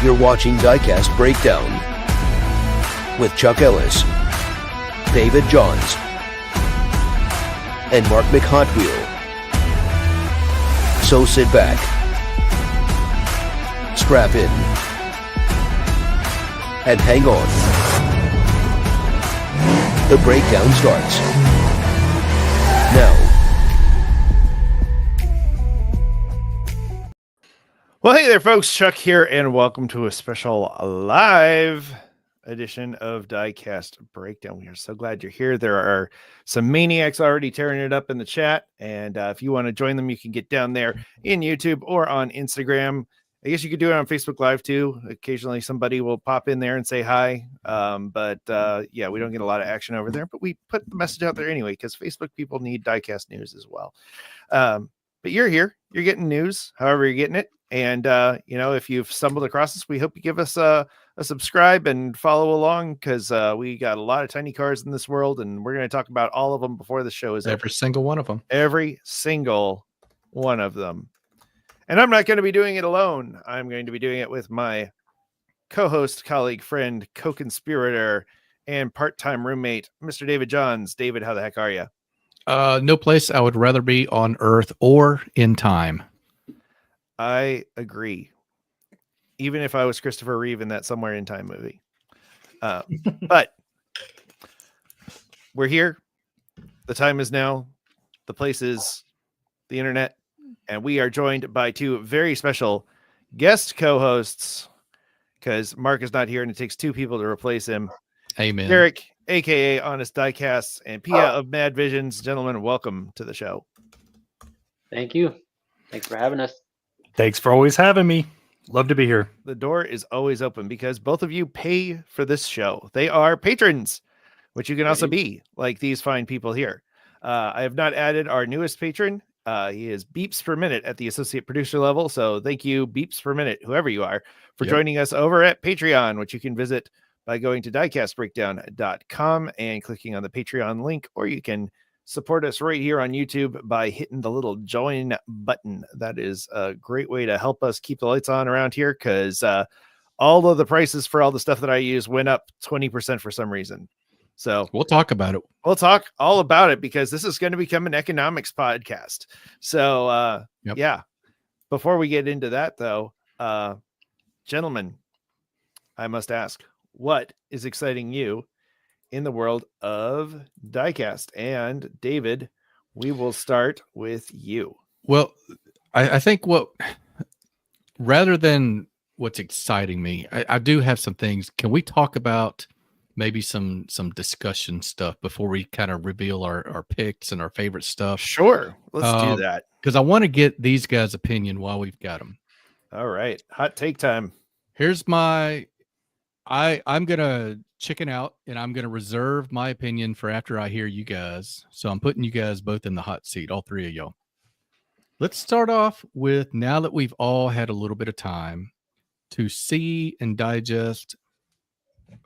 You're watching Diecast Breakdown with Chuck Ellis, David Johns, and Mark McHotwheel. So sit back, strap in, and hang on. The breakdown starts now. Well, hey there, folks. Chuck here, and welcome to a special live edition of Diecast Breakdown. We are so glad you're here. There are some maniacs already tearing it up in the chat, and if you want to join them, you can get down there in YouTube or on Instagram. I guess you could do it on Facebook Live, too. Occasionally, somebody will pop in there and say hi, but yeah, we don't get a lot of action over there, but we put the message out there anyway, because Facebook people need Diecast news as well. But you're here. You're getting news, however you're getting it. And, you know, if you've stumbled across us, we hope you give us a subscribe and follow along, because we got a lot of tiny cars in this world, and we're going to talk about all of them before the show is over. Every single one of them. Every single one of them. And I'm not going to be doing it alone. I'm going to be doing it with my co-host, colleague, friend, co-conspirator, and part-time roommate, Mr. David Johns. David, how the heck are you? No place I would rather be on Earth or in time. I agree. Even if I was Christopher Reeve in that Somewhere in Time movie. But we're here. The time is now. The place is the internet. And we are joined by two very special guest co-hosts, because Mark is not here and it takes two people to replace him. Amen. Derek, a.k.a. Honest Diecast, and Phia of Mad Visions. Gentlemen, welcome to the show. Thank you. Thanks for having us. Thanks for always having me. Love to be here. The door is always open because both of you pay for this show. They are patrons, which you can also be, like these fine people here. I have not added our newest patron. He is Beeps per Minute at the associate producer level. So thank you, Beeps per Minute, whoever you are, for joining us over at Patreon, which you can visit by going to diecastbreakdown.com and clicking on the Patreon link, or you can support us right here on YouTube by hitting the little join button. That is a great way to help us keep the lights on around here, because all of the prices for all the stuff that I use went up 20% for some reason. So we'll talk about it. We'll talk all about it, because this is going to become an economics podcast. So yeah, before we get into that, though, gentlemen, I must ask, what is exciting you in the world of Diecast? And David, we will start with you. Well, I think rather than what's exciting me, I do have some things. Can we talk about maybe some discussion stuff before we kind of reveal our picks and our favorite stuff? Sure. Let's do that. Because I want to get these guys' opinion while we've got them. All right. Hot take time. Here's I'm going to chicken out, and I'm going to reserve my opinion for after I hear you guys. So I'm putting you guys both in the hot seat, all three of y'all. Let's start off with, now that we've all had a little bit of time to see and digest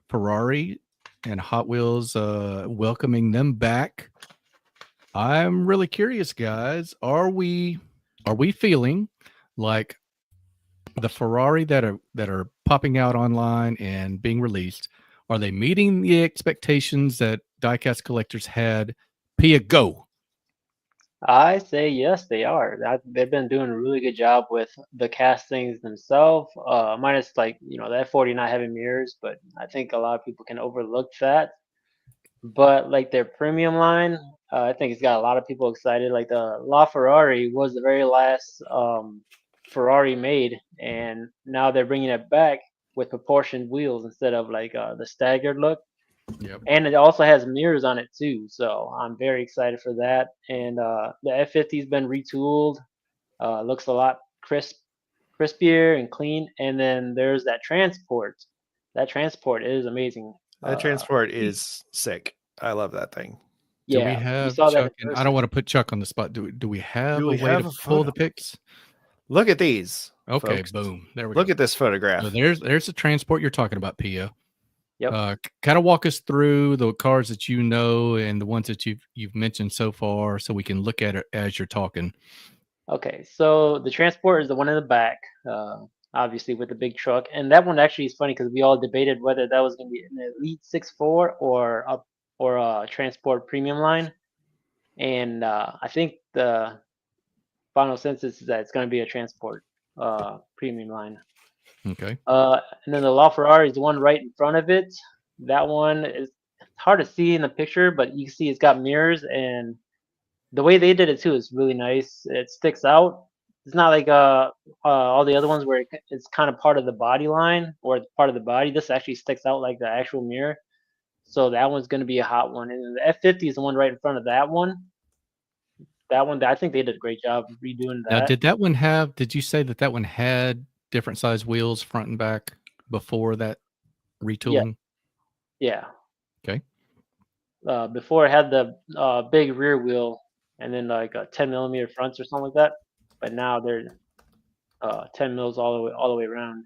Ferrari and Hot Wheels, welcoming them back. I'm really curious, guys. Are we feeling like the Ferrari that are popping out online and being released, are they meeting the expectations that diecast collectors had? Phia, go. I say yes, they are. They've been doing a really good job with the castings themselves. Minus, like, you know, that 40 not having mirrors, but I think a lot of people can overlook that. But like their premium line, I think it's got a lot of people excited. Like the LaFerrari was the very last Ferrari made, and now they're bringing it back with proportioned wheels instead of like the staggered look. Yep. And it also has mirrors on it too, so I'm very excited for that. And the F50's been retooled, looks a lot crispier and clean. And then there's that transport. That transport is amazing. That transport is sick. I love that thing. Do Yeah, we have saw Chuck? that. And I don't want to put Chuck on the spot. Do we have Do we a way have to a pull photo? the pics? Look at these. Okay, folks. boom. There we Look go. at this photograph. So there's the transport you're talking about, Phia. Yep. Kind of walk us through the cars that you know and the ones that you've mentioned so far, so we can look at it as you're talking. Okay, so the transport is the one in the back. obviously with the big truck. And that one actually is funny because we all debated whether that was going to be an Elite 6.4 or a Transport Premium line. And I think the final census is that it's going to be a Transport Premium line. Okay. And then the LaFerrari is the one right in front of it. That one is hard to see in the picture, but you can see it's got mirrors, and the way they did it too is really nice. It sticks out. It's not like all the other ones where it's kind of part of the body line or part of the body. This actually sticks out like the actual mirror. So that one's going to be a hot one. And the F50 is the one right in front of that one. That one, I think they did a great job redoing Now, that. did that one have? Did you say that one had different size wheels, front and back, before that retooling? Yeah. Okay. Before it had the big rear wheel and then like a 10mm fronts or something like that. But now they're 10 mils all the way around.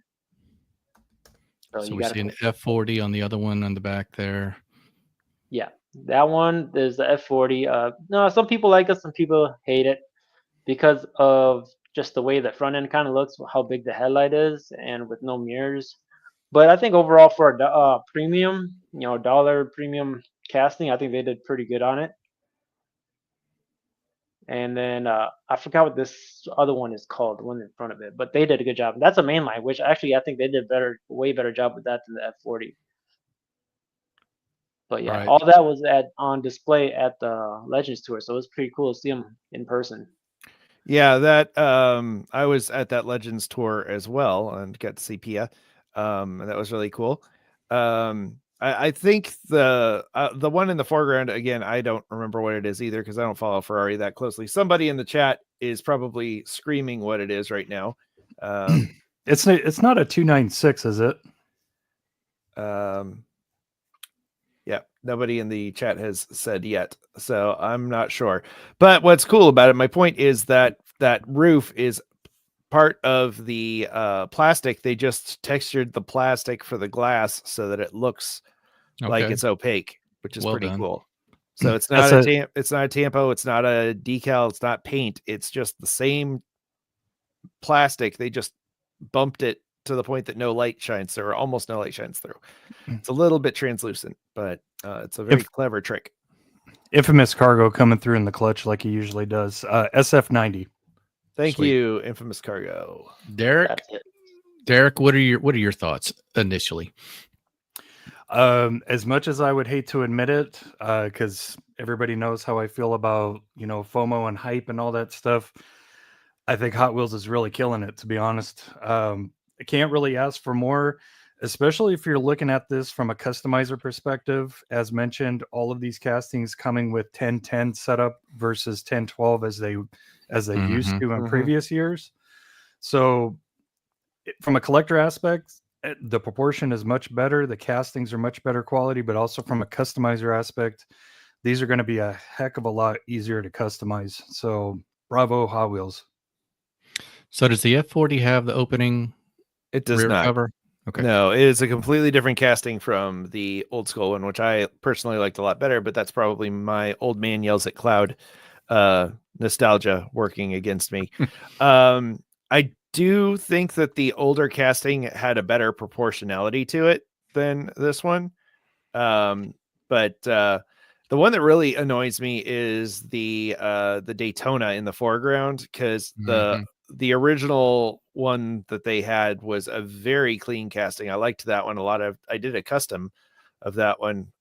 So we see an F40 on the other one on the back there. Yeah, that one is the F40. No, some people like it, some people hate it because of just the way the front end kind of looks, how big the headlight is, and with no mirrors. But I think overall for a premium, dollar premium casting, I think they did pretty good on it. And then I forgot what this other one is called, the one in front of it, but they did a good job. That's a mainline, which actually I think they did way better job with that than the F40. But yeah, Right. all that was on display at the Legends Tour, so it was pretty cool to see them in person. Yeah, that I was at that Legends Tour as well and got to see Phia. That was really cool. I think the one in the foreground, again, I don't remember what it is either because I don't follow Ferrari that closely. Somebody in the chat is probably screaming what it is right now. It's not a 296, is it? Yeah, nobody in the chat has said yet, so I'm not sure. But what's cool about it, my point is that roof is part of the plastic. They just textured the plastic for the glass so that it looks like it's opaque, which is pretty cool. So it's not it's not a tampo, it's not a decal, it's not paint. It's just the same plastic. They just bumped it to the point that no light shines through, or almost no light shines through. It's a little bit translucent, but it's a very clever trick. Infamous Cargo coming through in the clutch like he usually does. SF90. Thank you, Infamous Cargo. Derek, what are your thoughts initially? As much as I would hate to admit it, because everybody knows how I feel about FOMO and hype and all that stuff, I think Hot Wheels is really killing it, to be honest. I can't really ask for more, especially if you're looking at this from a customizer perspective. As mentioned, all of these castings coming with 1010 setup versus 1012 as they used to in previous years. So from a collector aspect, the proportion is much better. The castings are much better quality, but also from a customizer aspect, these are going to be a heck of a lot easier to customize. So bravo, Hot Wheels. So does the F40 have the opening? It does rear not. Cover? Okay. No, it is a completely different casting from the old school one, which I personally liked a lot better, but that's probably my old man yells at cloud nostalgia working against me. I do think that the older casting had a better proportionality to it than this one. But the one that really annoys me is the Daytona in the foreground, because the original one that they had was a very clean casting. I liked that one a lot. I did a custom of that one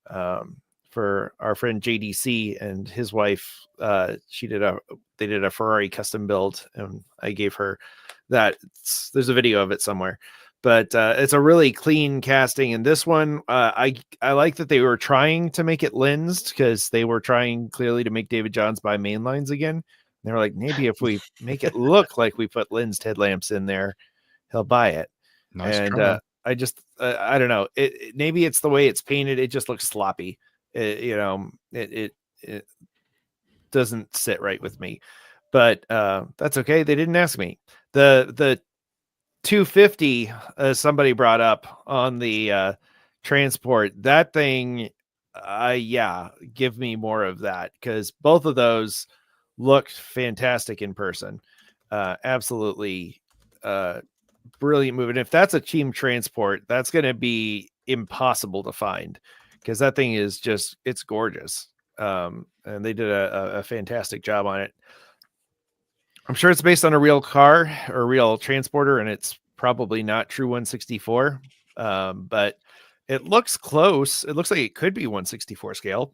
for our friend JDC and his wife. They did a Ferrari custom build, and I gave her that. There's a video of it somewhere, but it's a really clean casting. And this one, I like that they were trying to make it lensed, because they were trying clearly to make David Johns buy main lines again. They were like, maybe if we make it look like we put lensed headlamps in there, he'll buy it. Nice and try. I just I don't know. Maybe it's the way it's painted. It just looks sloppy. It doesn't sit right with me. But that's okay. They didn't ask me. The 250, somebody brought up on the transport, that thing. Give me more of that, because both of those looked fantastic in person. Absolutely brilliant move. And if that's a team transport, that's going to be impossible to find because that thing is just, it's gorgeous. And they did a fantastic job on it. I'm sure it's based on a real car or a real transporter, and it's probably not true 164. But it looks close. It looks like it could be 164 scale.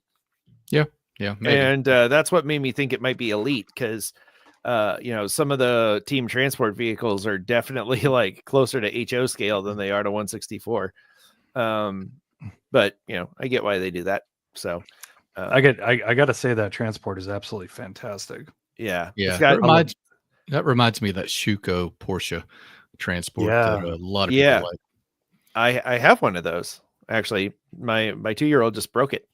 Yeah, maybe. And that's what made me think it might be elite because some of the team transport vehicles are definitely like closer to HO scale than they are to 164. But I get why they do that. So I got to say that transport is absolutely fantastic. Yeah. That reminds me of that Schuko Porsche transport that a lot of people like. I have one of those. Actually, my 2-year-old just broke it.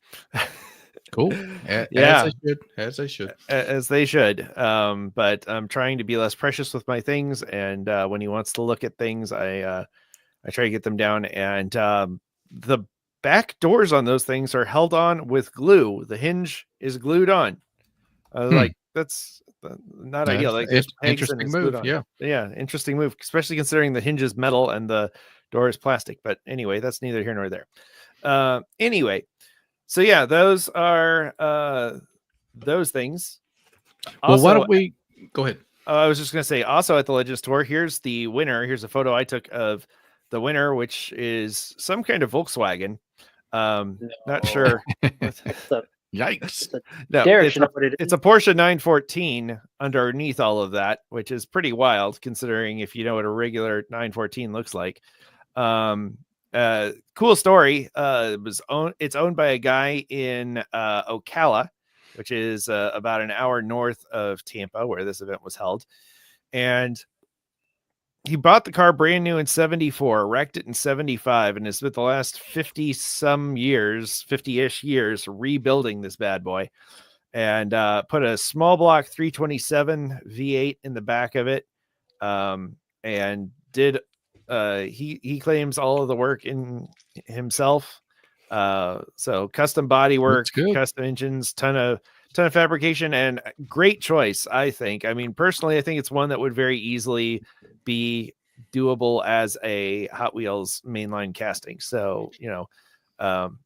Cool. Yeah. As they should. But I'm trying to be less precious with my things. And when he wants to look at things, I try to get them down. And the back doors on those things are held on with glue. The hinge is glued on. Like that's not ideal. Like it's interesting move. Yeah. Interesting move, especially considering the hinge is metal and the door is plastic. But anyway, that's neither here nor there. Anyway. So yeah, those are those things. Also, why don't we go ahead? I was just going to say, also at the Legends Tour, here's the winner. Here's a photo I took of the winner, which is some kind of Volkswagen. Not sure. Yikes! No, it's a Porsche 914 underneath all of that, which is pretty wild considering if you know what a regular 914 looks like. Cool story. It's owned by a guy in Ocala, which is about an hour north of Tampa, where this event was held. And he bought the car brand new in 74, wrecked it in 75, and has spent the last 50-ish years rebuilding this bad boy. And put a small block 327 V8 in the back of it. And did he claims all of the work in himself. So custom body work, custom engines, ton of fabrication, and great choice, I think. I mean, personally, I think it's one that would very easily be doable as a Hot Wheels mainline casting. So,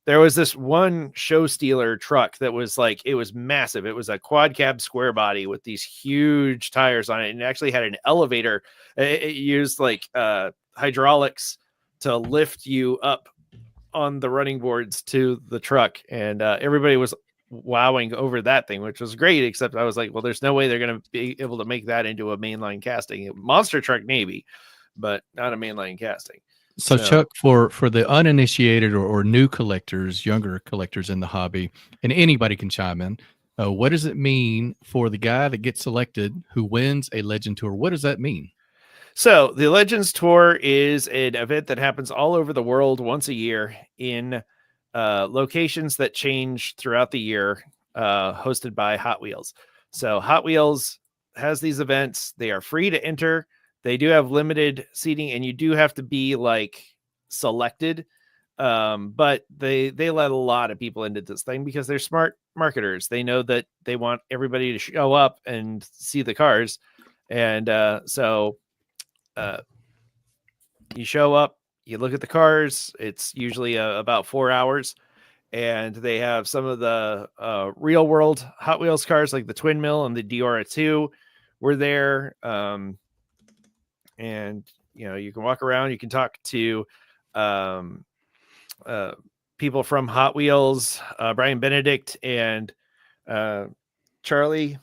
there was this one show stealer truck that was like, it was massive. It was a quad cab square body with these huge tires on it, and it actually had an elevator. It used like hydraulics to lift you up on the running boards to the truck, and everybody was wowing over that thing, which was great, except I was like, well, there's no way they're going to be able to make that into a mainline casting. Monster truck maybe, but not a mainline casting. So Chuck, for the uninitiated or new collectors, younger collectors in the hobby, and anybody can chime in, what does it mean for the guy that gets selected who wins a Legend Tour? What does that mean? So the Legends Tour is an event that happens all over the world once a year in locations that change throughout the year, hosted by Hot Wheels. So Hot Wheels has these events. They are free to enter. They do have limited seating, and you do have to be like selected. But they let a lot of people into this thing because they're smart marketers. They know that they want everybody to show up and see the cars. And so you show up, you look at the cars. It's usually about 4 hours, and they have some of the real world Hot Wheels cars like the Twin Mill and the Diora 2 were there. And you can walk around, you can talk to people from Hot Wheels, Brian Benedict and Charlie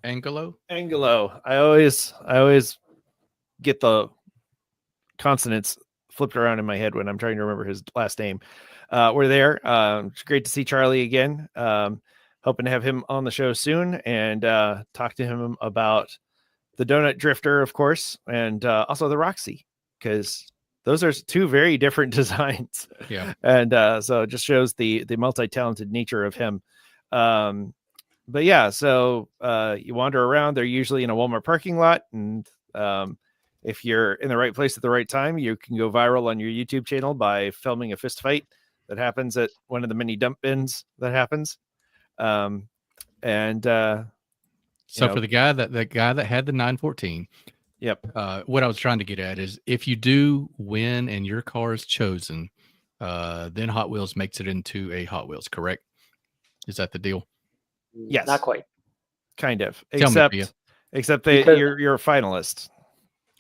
Angelo. I always get the consonants flipped around in my head when I'm trying to remember his last name. We're there. It's great to see Charlie again. Hoping to have him on the show soon and talk to him about the Donut Drifter, of course, and also the Roxy, because those are two very different designs. Yeah. And so it just shows the multi-talented nature of him. But yeah, so you wander around. They're usually in a Walmart parking lot, and if you're in the right place at the right time, you can go viral on your YouTube channel by filming a fist fight that happens at one of the mini dump bins that happens. So for the guy that had the 914, Yep. What I was trying to get at is if you do win and your car is chosen, then Hot Wheels makes it into a Hot Wheels, correct? Is that the deal? Yes. Not quite. Kind of. Tell me, Phia. Except Because- you're a finalist.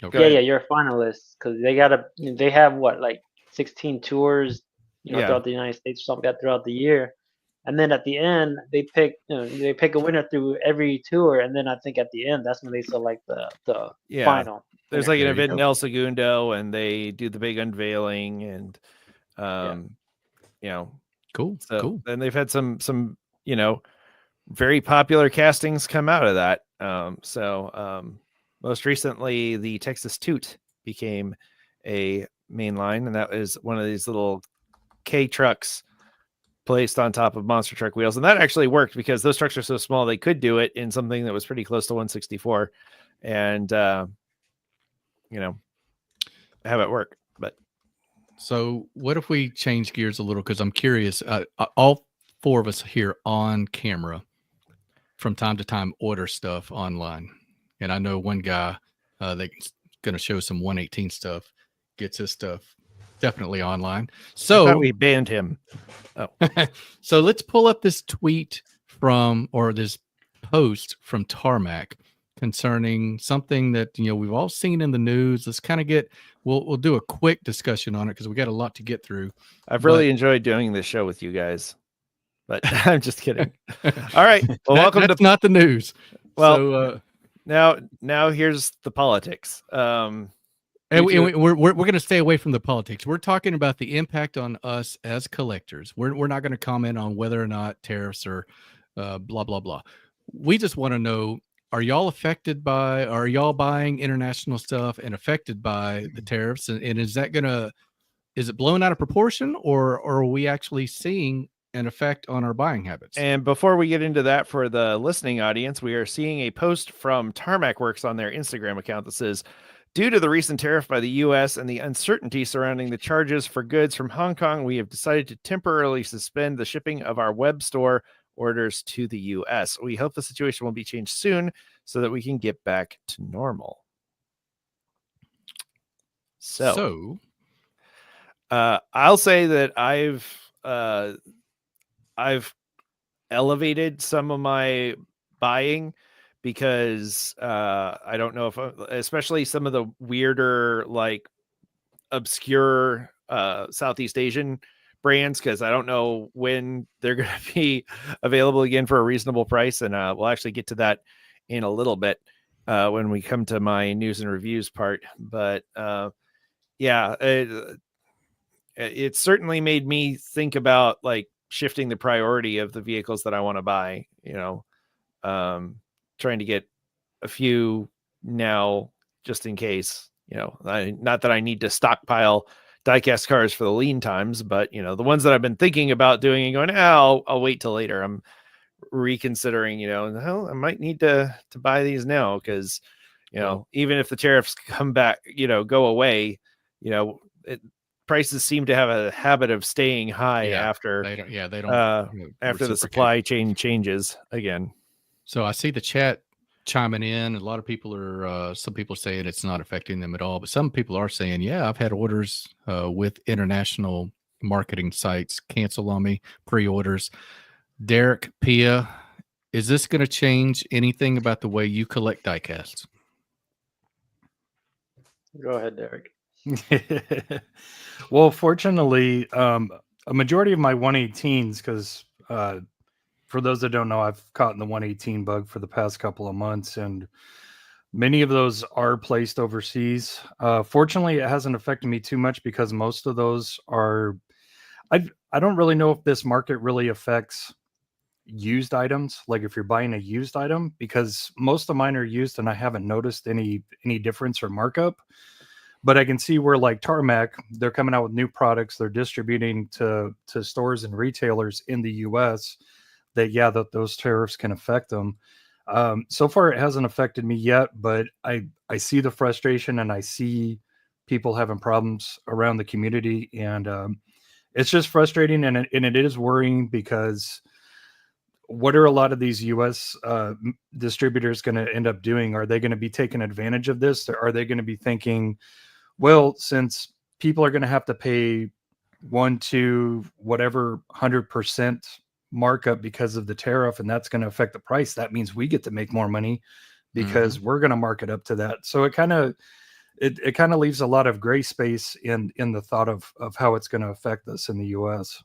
Okay. Yeah, you're a finalist because they have what, like 16 tours, Yeah. throughout the United States or something like that throughout the year. And then at the end, they pick a winner through every tour, and then I think at the end that's when they select the Yeah. final. There's winner. like an There you event in go. El Segundo, and they do the big unveiling, and Cool. so Cool. then they've had some very popular castings come out of that. Most recently, the Texas Toot became a main line, and that is one of these little K trucks placed on top of monster truck wheels, and that actually worked because those trucks are so small they could do it in something that was pretty close to 164, and have it work. But So what if we change gears a little? Because I'm curious. All four of us here on camera from time to time order stuff online. And I know one guy that's going to show some 118 stuff, gets his stuff definitely online. I So thought we banned him. so let's pull up this tweet or this post from Tarmac concerning something that we've all seen in the news. Let's kind of we'll do a quick discussion on it because we got a lot to get through. I've really enjoyed doing this show with you guys, but I'm just kidding. All right, well, welcome That's not the news. Well, So, now here's the politics. and we're going to stay away from the politics. We're talking about the impact on us as collectors. We're not going to comment on whether or not tariffs are blah blah blah. We just want to know: are y'all buying international stuff and affected by the tariffs? And is it blown out of proportion, or are we actually seeing an effect on our buying habits? And before we get into that, for the listening audience, we are seeing a post from Tarmac Works on their Instagram account that says, due to the recent tariff by the U.S. and the uncertainty surrounding the charges for goods from Hong Kong, we have decided to temporarily suspend the shipping of our web store orders to the U.S. We hope the situation will be changed soon so that we can get back to normal. So I'll say that I've elevated some of my buying because I don't know if, especially some of the weirder, like obscure Southeast Asian brands, because I don't know when they're going to be available again for a reasonable price. And we'll actually get to that in a little bit when we come to my news and reviews part. But it certainly made me think about like shifting the priority of the vehicles that I want to buy, trying to get a few now just in case, not that I need to stockpile diecast cars for the lean times, but the ones that I've been thinking about doing and going, I'll wait till later. I'm reconsidering, I might need to buy these now because, even if the tariffs come back, go away, prices seem to have a habit of staying high after they don't after the supply chain changes again. So I see the chat chiming in. A lot of people are some people saying it's not affecting them at all, but some people are saying, I've had orders with international marketing sites cancel on me, pre-orders. Derek, Phia, is this going to change anything about the way you collect diecasts? Go ahead, Derek. Well, fortunately, a majority of my 118s, because for those that don't know, I've caught in the 118 bug for the past couple of months, and many of those are placed overseas. Fortunately, it hasn't affected me too much because most of those are. I don't really know if this market really affects used items, like if you're buying a used item, because most of mine are used and I haven't noticed any difference or markup. But I can see where, like Tarmac, they're coming out with new products. They're distributing to stores and retailers in the U.S. that those tariffs can affect them. So far, it hasn't affected me yet, but I see the frustration and I see people having problems around the community, and it's just frustrating, and it is worrying because what are a lot of these U.S. Distributors going to end up doing? Are they going to be taking advantage of this? Or are they going to be thinking, well, since people are going to have to pay 1 to whatever 100% markup because of the tariff, and that's going to affect the price, that means we get to make more money because we're going to mark it up to that. So it kind of leaves a lot of gray space in the thought of how it's going to affect us in the U.S.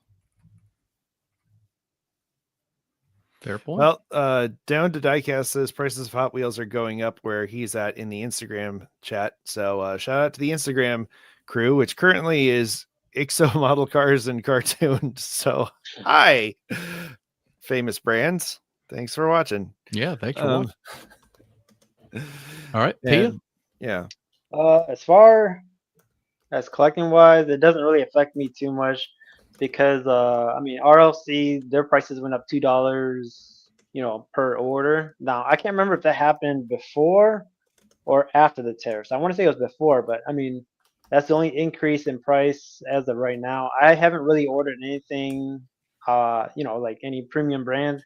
Fair point. Well, down to Diecast says prices of Hot Wheels are going up where he's at in the Instagram chat. So shout out to the Instagram crew, which currently is IXO model cars and cartoons. So hi, famous brands. Thanks for watching. Yeah, thanks for watching. All right, Phia? And, yeah. As far as collecting wise, it doesn't really affect me too much because I mean RLC, their prices went up $2, per order. Now I can't remember if that happened before or after the tariffs. I want to say it was before, but I mean that's the only increase in price as of right now. I haven't really ordered anything, like any premium brand,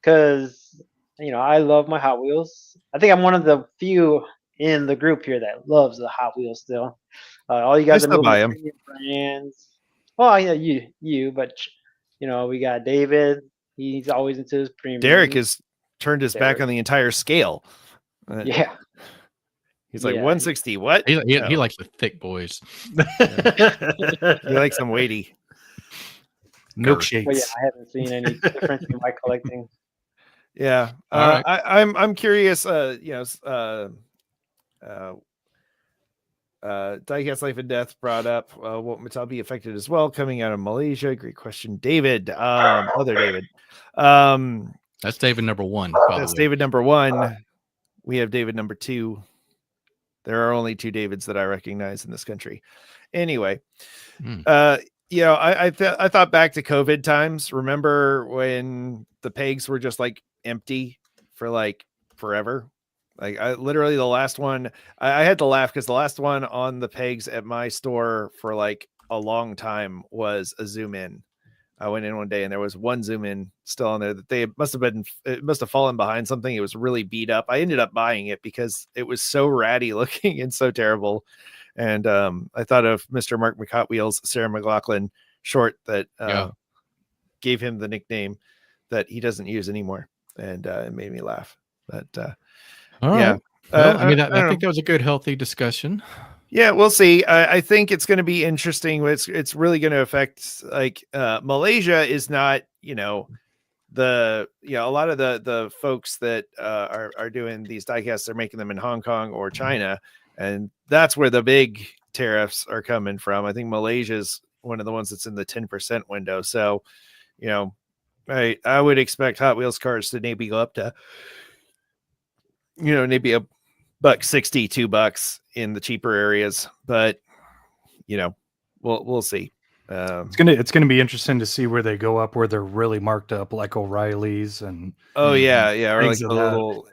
because I love my Hot Wheels. I think I'm one of the few in the group here that loves the Hot Wheels still. All you guys I are still moving buy to 'em. premium brands. Well, yeah, you, but we got David. He's always into his premium. Derek has turned his back Derek. on the entire scale. Yeah. He's like Yeah. 160. What? He No. likes the thick boys. He likes them weighty. Milkshakes. But yeah, I haven't seen any difference in my collecting. Yeah. All right. I'm curious. Diecast Life and Death brought up will Mattel be affected as well coming out of Malaysia? Great question, David. Other David. That's David number 1. By That's the way. David number 1. We have David number 2. There are only 2 Davids that I recognize in this country. Anyway, I thought back to COVID times. Remember when the pegs were just like empty for like forever? Like I literally the last one, I had to laugh because the last one on the pegs at my store for like a long time was a Zoom In. I went in one day and there was one Zoom In still on there that it must have fallen behind something. It was really beat up. I ended up buying it because it was so ratty looking and so terrible. And I thought of Mr. Mark Hot Wheels, Sarah McLachlan short that gave him the nickname that he doesn't use anymore. And it made me laugh. But all right. Yeah. Well, I mean, I don't think know. that was a good, healthy discussion. Yeah, we'll see. I think it's going to be interesting. It's really going to affect like Malaysia is not, a lot of the folks that are doing these diecasts are making them in Hong Kong or China, and that's where the big tariffs are coming from. I think Malaysia is one of the ones that's in the 10% window. So, I would expect Hot Wheels cars to maybe go up to, maybe $160, $2 in the cheaper areas, but we'll see. It's gonna be interesting to see where they go up, where they're really marked up, like O'Reilly's and or like things the of that. little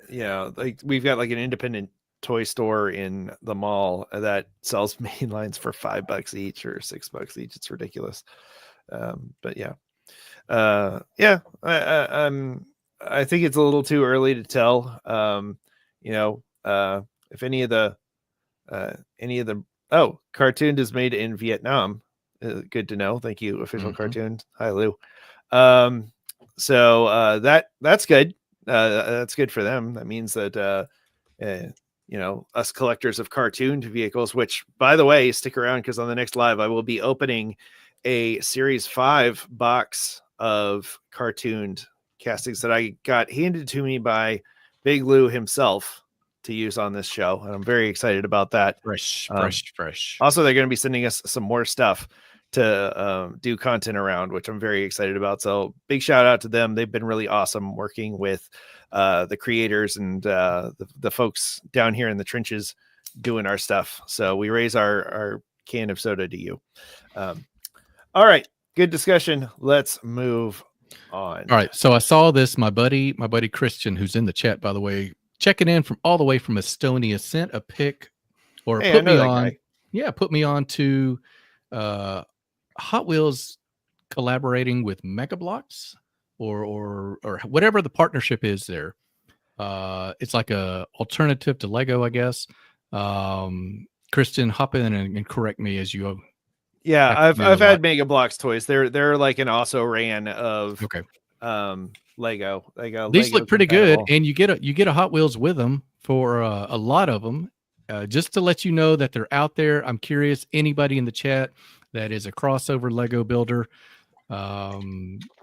like we've got like an independent toy store in the mall that sells main lines for $5 each or $6 each. It's ridiculous. But I think it's a little too early to tell. If any of the cartoon is made in Vietnam. Good to know. Thank you, official cartoon. Hi, Lou. So that's good. That's good for them. That means that us collectors of cartooned vehicles, which by the way, stick around because on the next live I will be opening a Series 5 box of cartooned castings that I got handed to me by Big Lou himself to use on this show, and I'm very excited about that. Fresh. Also, they're going to be sending us some more stuff to do content around, which I'm very excited about. So big shout out to them. They've been really awesome working with the creators and the folks down here in the trenches doing our stuff. So we raise our can of soda to you. All right, good discussion. Let's move on. All right, so I saw this. My buddy Christian, who's in the chat, by the way, checking in from all the way from Estonia, sent a pic or Hey, put I know me that on. guy. Yeah, put me on to Hot Wheels collaborating with Mega Bloks or whatever the partnership is there. It's like a alternative to Lego, I guess. Kristen, hop in and correct me as you. Yeah, have to do I've a lot. had Mega Bloks toys. They're like an also ran of Okay. Lego. These Lego look pretty good, compatible. and you get a Hot Wheels with them for a lot of them. Just to let you know that they're out there. I'm curious, anybody in the chat that is a crossover Lego builder,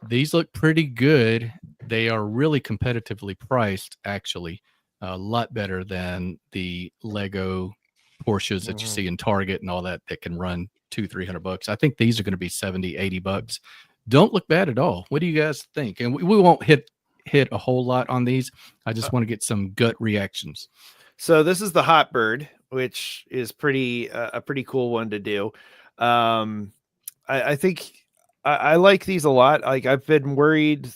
these look pretty good. They are really competitively priced, actually, a lot better than the Lego Porsches that you see in Target and all that can run $200-300. I think these are going to be $70-80. Don't look bad at all. What do you guys think? And we won't hit a whole lot on these. I just want to get some gut reactions. So this is the Hot Bird, which is a pretty cool one to do. I think I like these a lot. Like, I've been worried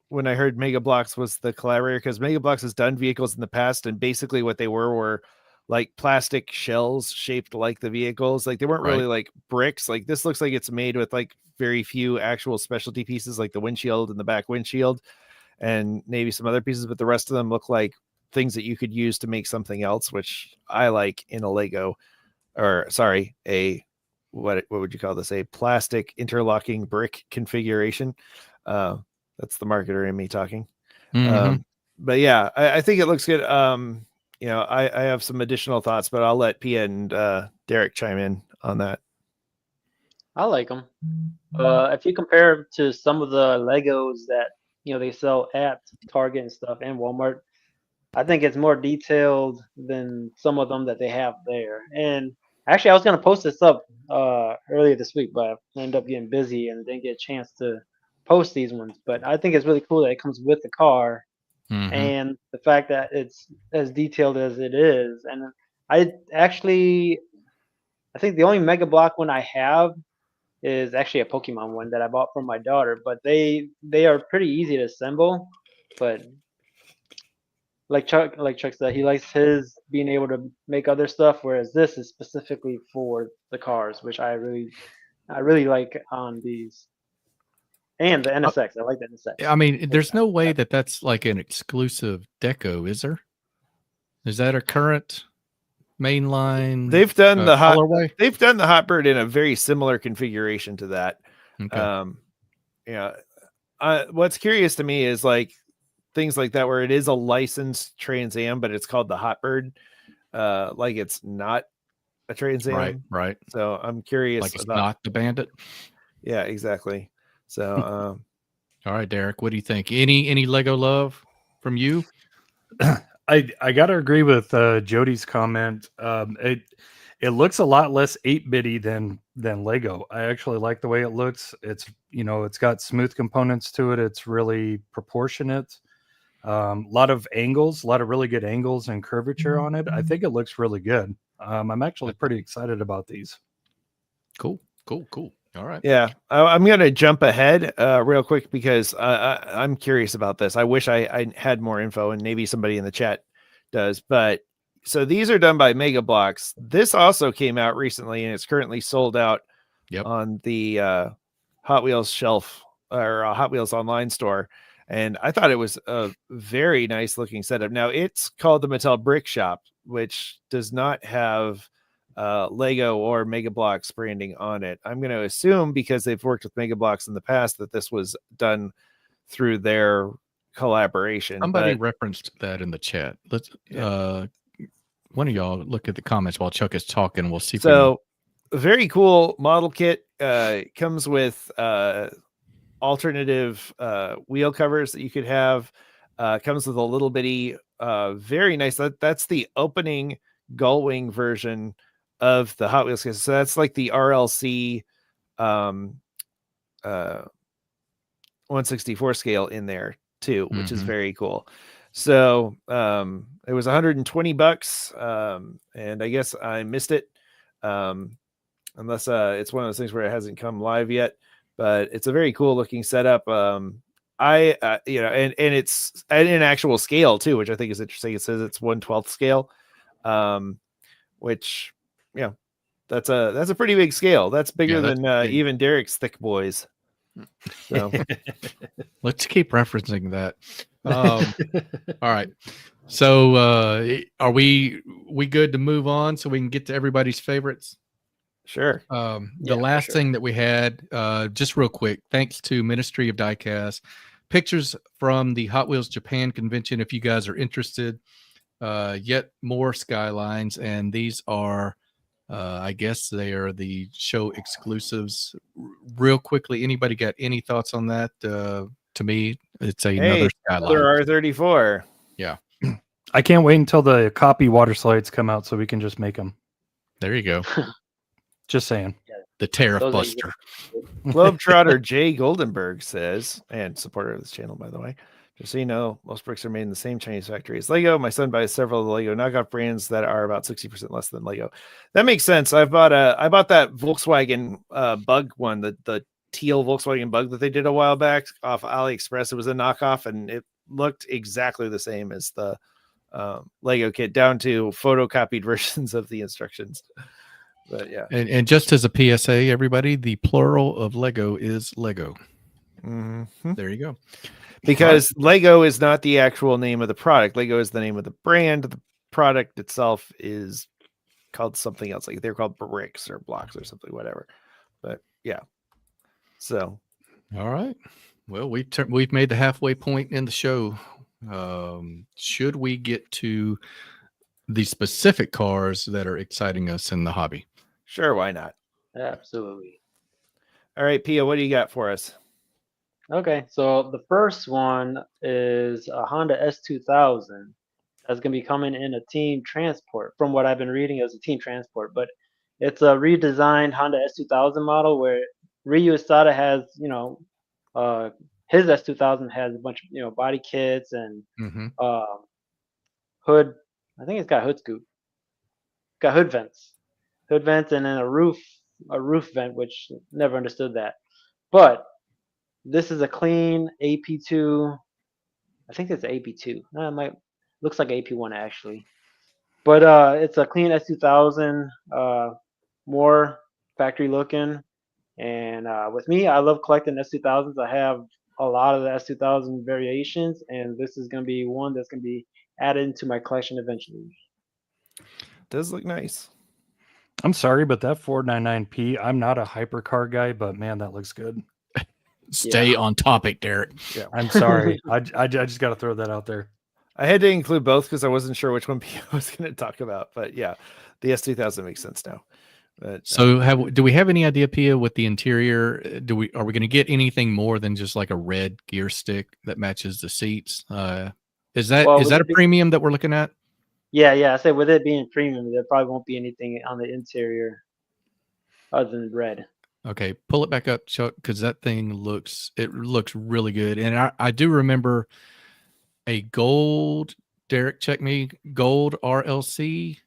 when I heard Mega Bloks was the collaborator, because Mega Bloks has done vehicles in the past, and basically what they were like plastic shells shaped like the vehicles. Like, they weren't really like bricks. Like, this looks like it's made with like very few actual specialty pieces, like the windshield and the back windshield and maybe some other pieces, but the rest of them look like things that you could use to make something else, which I like in a Lego, or sorry, what would you call this? A plastic interlocking brick configuration. That's the marketer in me talking. But yeah, I think it looks good. I have some additional thoughts, but I'll let Phia and Derek chime in on that. I like them. If you compare them to some of the Legos that they sell at Target and stuff and Walmart, I think it's more detailed than some of them that they have there. And actually, I was gonna post this up earlier this week, but I ended up getting busy and didn't get a chance to post these ones. But I think it's really cool that it comes with the car, and the fact that it's as detailed as it is. And I think the only Mega Block one I have is actually a Pokemon one that I bought for my daughter. But they are pretty easy to assemble. But like Chuck said, he likes his being able to make other stuff, whereas this is specifically for the cars, which I really like on these. And the NSX, I like the NSX. I mean, there's no way that that's like an exclusive deco, is there? Is that a current mainline? They've done colorway? They've done the Hot Bird in a very similar configuration to that. Okay. What's curious to me is like things like that where it is a licensed Trans Am, but it's called the Hot Bird. Like it's not a Trans Am. Right. So I'm curious like it's about not the Bandit. Yeah, exactly. So all right, Derek, what do you think? Any Lego love from you? I gotta agree with Jody's comment. It looks a lot less 8-bitty than Lego. I actually like the way it looks. It's it's got smooth components to it. It's really proportionate. A lot of angles, a lot of really good angles and curvature on it. I think it looks really good. I'm actually pretty excited about these. Cool. All right. Yeah, I'm going to jump ahead real quick because I'm curious about this. I wish I had more info, and maybe somebody in the chat does. But so these are done by Mega Bloks. This also came out recently, and it's currently sold out on the Hot Wheels shelf or Hot Wheels online store. And I thought it was a very nice looking setup. Now it's called the Mattel Brick Shop, which does not have Lego or Mega Bloks branding on it. I'm going to assume because they've worked with Mega Bloks in the past that this was done through their collaboration. Somebody referenced that in the chat. Let's one of y'all look at the comments while Chuck is talking. We'll see. So a very cool model kit comes with alternative wheel covers that you could have. Comes with a little bitty very nice. That's the opening gull wing version of the Hot Wheels. So that's like the RLC 164 scale in there too, which is very cool. So it was $120, and I guess I missed it, unless it's one of those things where it hasn't come live yet. But it's a very cool looking setup. And it's at an actual scale too, which I think is interesting. It says it's 1/12 scale, which that's a pretty big scale. That's bigger than even Derek's thick boys. So Let's keep referencing that. All right. So are we good to move on so we can get to everybody's favorites? sure. The Yeah, for last sure. thing that we had, just real quick, thanks to Ministry of Diecast, pictures from the Hot Wheels Japan convention. If you guys are interested, yet more skylines, and these are, I guess they are the show exclusives. Real quickly, anybody got any thoughts on that? To me, it's another skyline. Another R34. Yeah, I can't wait until the copy water slides come out so we can just make them. there you go. Just saying. The Tariff Those are Buster. Globetrotter Jay Goldenberg says, and supporter of this channel, by the way, just so you know, most bricks are made in the same Chinese factory as Lego. My son buys several of the Lego knockoff brands that are about 60% less than Lego. That makes sense. I bought that Volkswagen Bug one, the teal Volkswagen Bug that they did a while back off AliExpress. It was a knockoff, and it looked exactly the same as the Lego kit, down to photocopied versions of the instructions. But yeah. And just as a PSA, everybody, the plural of Lego is Lego. Mm-hmm. There you go. Because Lego is not the actual name of the product. Lego is the name of the brand. The product itself is called something else. Like they're called bricks or blocks or something, whatever. But yeah. So. All right. Well, we've made the halfway point in the show. Should we get to the specific cars that are exciting us in the hobby? Sure, why not? Absolutely. All right, Phia, what do you got for us? Okay, so the first one is a Honda S2000 that's going to be coming in a Team Transport. From what I've been reading, it was a Team Transport, but it's a redesigned Honda S2000 model where Ryu Asada has, his S2000 has a bunch of, body kits and hood. I think it's got hood scoop. Got hood vents, and then a roof vent, which never understood that. But this is a clean AP2. I think it's AP2. No, it might looks like AP1 actually. But it's a clean S2000, more factory looking. And with me, I love collecting S2000s. I have a lot of the S2000 variations, and this is going to be one that's going to be added into my collection eventually. Does look nice. I'm sorry, but that 499P, I'm not a hypercar guy, but man, that looks good. Stay on topic, Derek. Yeah. I'm sorry. I just got to throw that out there. I had to include both because I wasn't sure which one Phia was going to talk about. But yeah, the S2000 makes sense now. But, so do we have any idea, Phia, with the interior? Are we going to get anything more than just like a red gear stick that matches the seats? Is that a premium that we're looking at? Yeah. I say with it being premium, there probably won't be anything on the interior other than red. Okay, pull it back up, Chuck, because that thing looks really good. And I do remember a gold, Derek, check me, gold RLC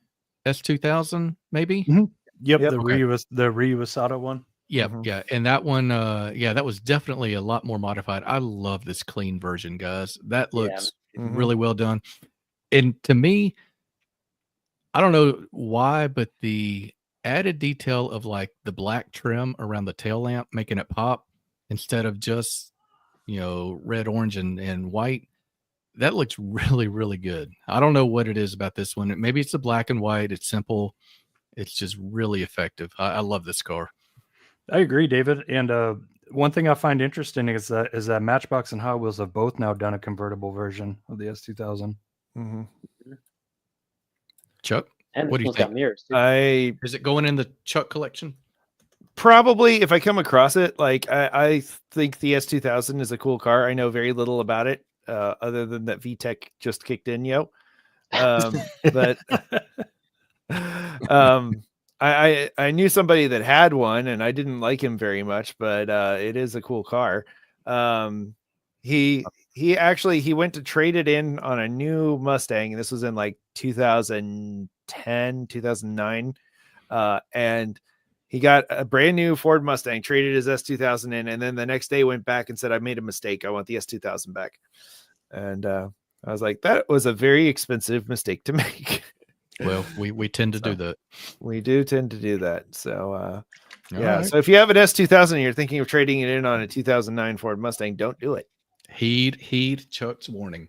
S2000, maybe? Mm-hmm. Yep, Yep. the Ryu Asada one. Yep, yeah. And that one, that was definitely a lot more modified. I love this clean version, guys. That looks really well done. And to me, I don't know why, but the added detail of like the black trim around the tail lamp, making it pop instead of just, red, orange, and white. That looks really, really good. I don't know what it is about this one. Maybe it's the black and white. It's simple. It's just really effective. I love this car. I agree, David. And one thing I find interesting is that Matchbox and Hot Wheels have both now done a convertible version of the S2000. Mm-hmm. Chuck, and what do you think? Got mirrors too. Is it going in the Chuck collection? Probably, if I come across it. Like I think the S2000 is a cool car. I know very little about it, other than that VTEC just kicked in, but I knew somebody that had one, and I didn't like him very much, but it is a cool car. He went to trade it in on a new Mustang, and this was in like 2010, 2009, and he got a brand new Ford Mustang, traded his S2000 in, and then the next day went back and said, I made a mistake. I want the S2000 back. And I was like, that was a very expensive mistake to make. Well, we tend to do that. We do tend to do that. So, yeah. right. So if you have an S2000 and you're thinking of trading it in on a 2009 Ford Mustang, don't do it. Heed Chuck's warning.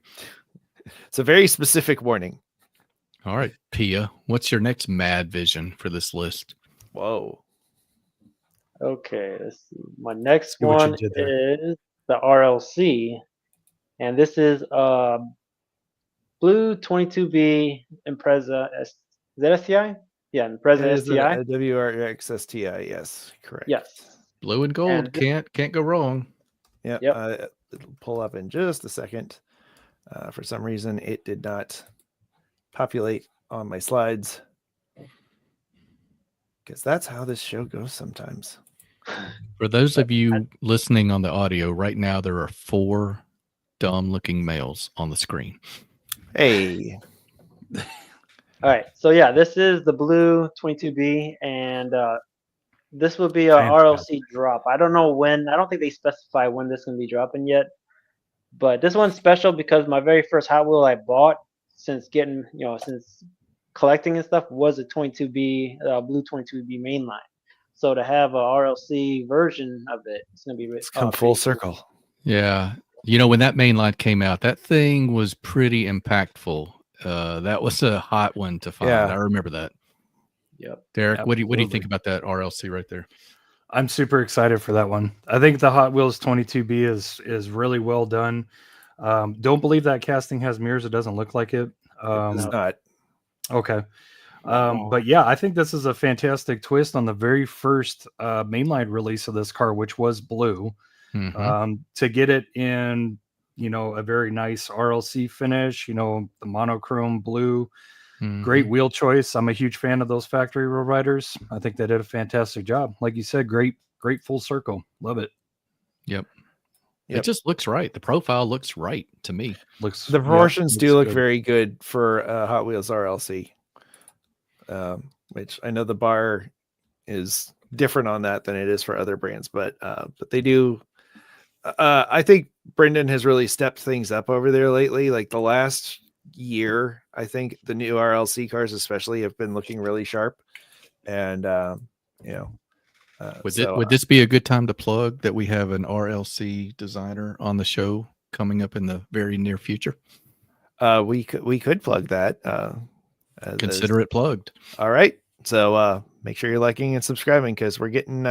It's a very specific warning. All right, Phia, what's your next mad vision for this list? Whoa. Okay, let's see. My next See what you one did there. is the RLC, and this is blue 22B Impreza S. Is that STI? Yeah, It Impreza is STI. a WRX STI. Yes, correct. Yes. Blue and gold, And can't go wrong. Yep. Yep. It'll pull up in just a second. For some reason, it did not populate on my slides because that's how this show goes sometimes. For those of you listening on the audio right now, there are 4 dumb-looking males on the screen. Hey, All right. So yeah, this is the blue 22B, and this will be a RLC drop. I don't know when. I don't think they specify when this can be dropping yet. But this one's special because my very first Hot Wheel I bought since collecting and stuff was a 22B, blue 22B mainline. So to have a RLC version of it, it's gonna be it's come full pretty circle. Yeah. You know, when that main line came out, that thing was pretty impactful. That was a hot one to find. Yeah. I remember that. Yep. Derek, what do you Absolutely. think about that RLC right there? I'm super excited for that one. I think the Hot Wheels 22B is really well done. Don't believe that casting has mirrors. It doesn't look like it. It's not. Okay. But yeah, I think this is a fantastic twist on the very first mainline release of this car, which was blue. Mhm. To get it in, a very nice RLC finish, the monochrome blue. Great Mhm. wheel choice. I'm a huge fan of those factory road riders. I think they did a fantastic job. Like you said, great full circle. Love it. Yep. Yep. It just looks right. The profile looks right to me. The proportions do look good. very good for Hot Wheels RLC, which I know the bar is different on that than it is for other brands, but they do. I think Brendan has really stepped things up over there lately. Like the last year, I think the new RLC cars especially have been looking really sharp, and Would this be a good time to plug that we have an RLC designer on the show coming up in the very near future? We could plug that. Consider it plugged. All right. So make sure you're liking and subscribing because we're getting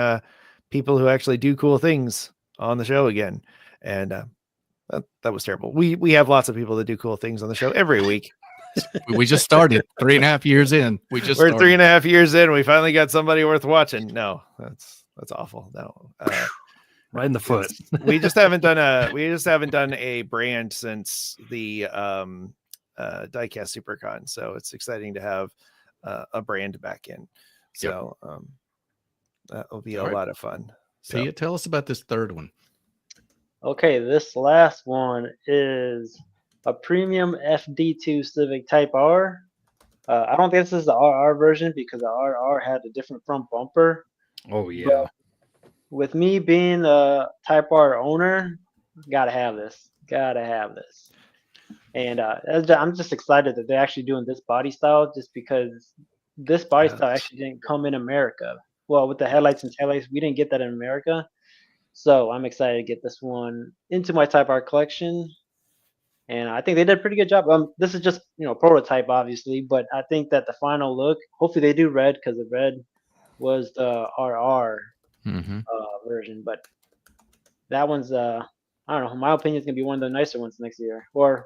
people who actually do cool things on the show again. And that was terrible. We have lots of people that do cool things on the show every week. We just started 3.5 years in. We're 3.5 years in. We finally got somebody worth watching. No, that's awful. No, right in the foot. we just haven't done a brand since the Diecast SuperCon. So it's exciting to have a brand back in. So that will be a lot of fun. So Phia, tell us about this third one. Okay, this last one is a premium FD2 Civic Type R. I don't think this is the RR version because the RR had a different front bumper. Oh yeah. But with me being a Type R owner, gotta have this. And I'm just excited that they're actually doing this body style, just because this body style actually didn't come in America. Well, with the headlights and taillights, we didn't get that in America. So I'm excited to get this one into my Type R collection. And I think they did a pretty good job. This is just, prototype, obviously, but I think that the final look, hopefully they do red, because the red was the RR version. But that one's, I don't know, in my opinion, it's going to be one of the nicer ones next year. Or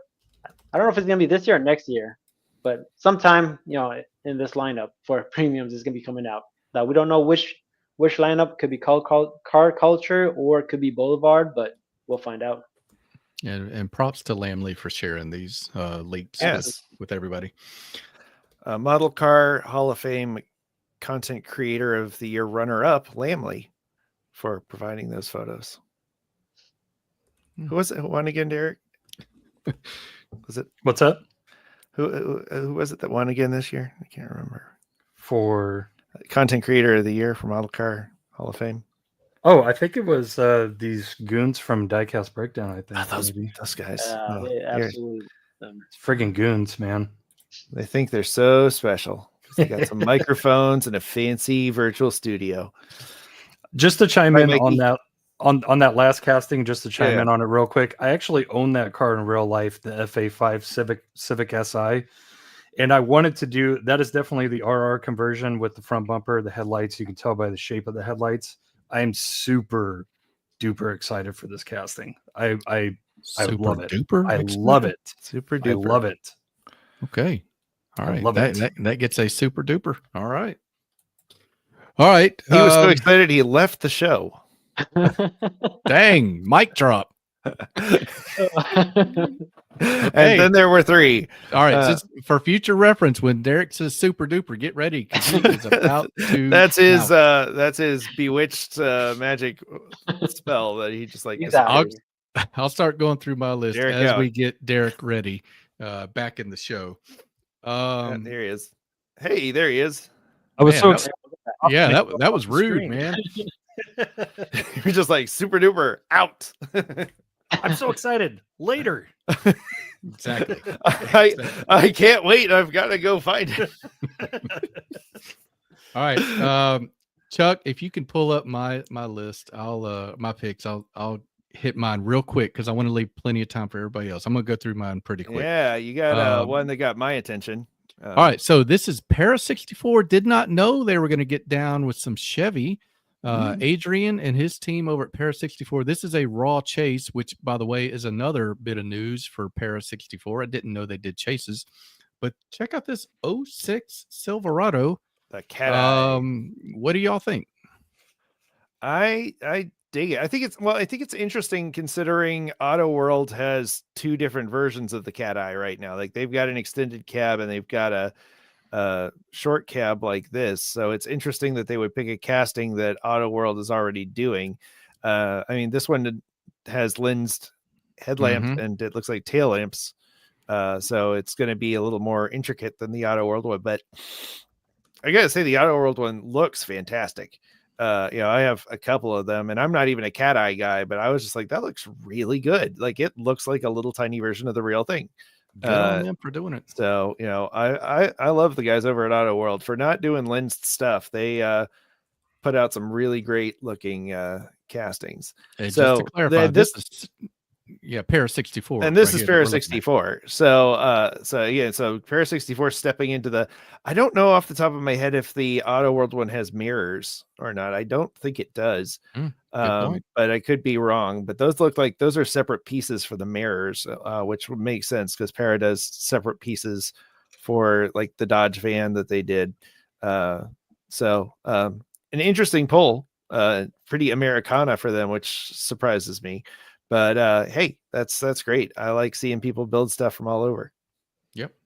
I don't know if it's going to be this year or next year, but sometime, in this lineup for premiums is going to be coming out. Now, we don't know which lineup. Could be called car culture or it could be Boulevard, but we'll find out. And props to Lamley for sharing these leaks with everybody. Model Car Hall of Fame Content Creator of the Year runner-up, Lamley, for providing those photos. Who was it? Who won again, Derek? Was it? What's up? Who was it that won again this year? I can't remember. For Content Creator of the Year for Model Car Hall of Fame. Oh, I think it was these goons from Diecast Breakdown. I think those guys. Absolutely. It's friggin' goons, man. They think they're so special. They got some microphones and a fancy virtual studio. Just to chime Hi, in on Mikey. that on that last casting, just to chime Yeah. in on it real quick. I actually own that car in real life, the FA5 Civic SI. And I wanted to do that is definitely the RR conversion with the front bumper, the headlights. You can tell by the shape of the headlights. I am super duper excited for this casting. I love it. Duper I excited? love it. Super I duper. love it. Okay. All I right. love it. That gets a super duper. All right. All right. He was so excited he left the show. Dang, mic drop. And then there were 3. All right. Just for future reference, when Derek says super duper, get ready because he is about to. That's his bewitched magic spell that he just like. He's out of here. I'll start going through my list Derek as out. we get Derek ready back in the show. There he is. Hey, there he is. I was Man, so that- excited. Yeah, that was the rude, screen. man. You're just like super duper out. I'm so excited. Later. Exactly. I can't wait. I've got to go find it. All right, Chuck, if you can pull up my list, I'll my picks. I'll hit mine real quick because I want to leave plenty of time for everybody else. I'm gonna go through mine pretty quick. Yeah, you got one that got my attention. All right, so this is Para 64. Did not know they were going to get down with some Chevy. Adrian and his team over at Para 64. This is a raw chase, which, by the way, is another bit of news for Para 64. I didn't know they did chases, but check out this 06 Silverado. The cat eye. What do y'all think? I dig it. I think it's interesting considering Auto World has 2 different versions of the cat eye right now. Like they've got an extended cab and they've got a short cab like this. So it's interesting that they would pick a casting that Auto World is already doing. I mean, this one has lensed headlamps and it looks like tail lamps. So it's going to be a little more intricate than the Auto World one, but I gotta say the Auto World one looks fantastic. I have a couple of them and I'm not even a cat eye guy, but I was just like, that looks really good. Like it looks like a little tiny version of the real thing. Good on them for doing it. So, I love the guys over at Auto World for not doing lensed stuff. They put out some really great looking castings. Hey, so just to clarify, this is Para 64. And this right is here Para that we're looking at. 64. So Para 64 stepping into the, I don't know off the top of my head if the Auto World one has mirrors or not. I don't think it does. Point. But I could be wrong. But those look like those are separate pieces for the mirrors, which would make sense because Para does separate pieces for like the Dodge van that they did. An interesting pull, pretty Americana for them, which surprises me. But hey, that's great. I like seeing people build stuff from all over. Yep.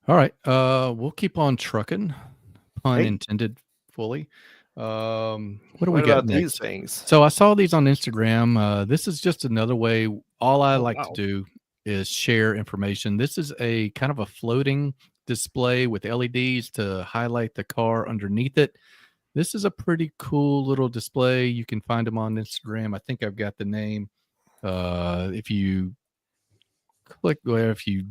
All right. We'll keep on trucking. Pun intended fully. What do we got about next? these things? So I saw these on Instagram. This is just another way. All I like to do is share information. This is a kind of a floating display with LEDs to highlight the car underneath it. This is a pretty cool little display. You can find them on Instagram. I think I've got the name. If you click there, if you